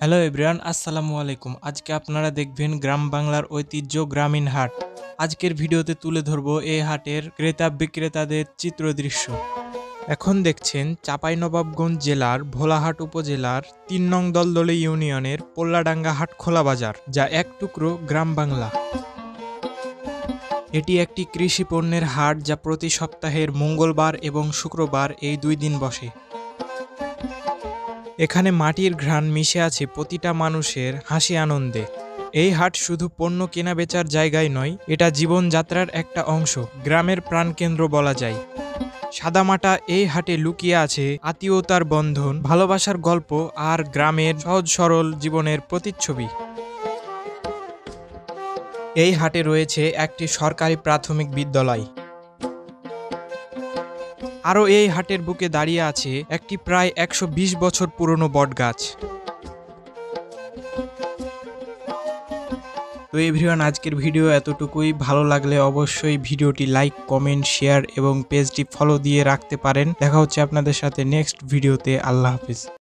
Hello everyone, আসসালামু আলাইকুম। আজকে আপনারা দেখবেন গ্রাম বাংলার ঐতিহ্য গ্রামীণ হাট। আজকের ভিডিওতে তুলে ধরবো এই হাটের ক্রেতা বিক্রেতাদের চিত্র দৃশ্য। এখন দেখছেন চাঁপাইনবাবগঞ্জ জেলার ভোলাহাট উপজেলার ৩ নং দলদলী ইউনিয়নের পোল্লাডাঙ্গা হাট খোলা বাজার, যা এক টুকরো গ্রাম বাংলা। এটি একটি কৃষি পণ্যের হাট যা প্রতি সপ্তাহের মঙ্গলবার এবং শুক্রবার এই 2 দিন বসে। এখানে মাটির ঘ্রাণ মিশে আছে প্রতিটা মানুষের হাসি আনন্দে। এই হাট শুধু পণ্য কেনা বেচার জায়গায় নয়, এটা জীবনযাত্রার একটা অংশ, গ্রামের প্রাণকেন্দ্র বলা যায়। সাদামাটা এই হাটে লুকিয়ে আছে আত্মীয়তার বন্ধন, ভালোবাসার গল্প আর গ্রামের সহজ সরল জীবনের প্রতিচ্ছবি। এই হাটে রয়েছে একটি সরকারি প্রাথমিক বিদ্যালয়। আরও এই হাটের বুকে দাঁড়িয়ে আছে একটি প্রায় 120 বছর পুরনো বটগাছ। তো এভরিওয়ান, আজকের ভিডিও এতটুকুই। ভালো লাগলে অবশ্যই ভিডিওটি লাইক, কমেন্ট, শেয়ার এবং পেজটি ফলো দিয়ে রাখতে পারেন। দেখা হচ্ছে আপনাদের সাথে নেক্সট ভিডিওতে। আল্লাহ হাফিজ।